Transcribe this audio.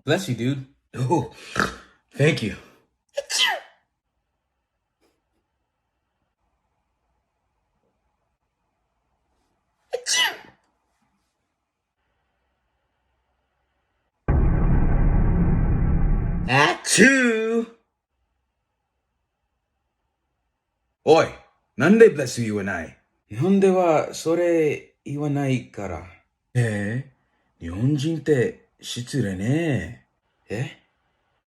Bless you, dude. Oh, thank you. Achoo! おい、なんで Bless you 言わない？日本ではそれ言わないから。日本人って失礼ね。え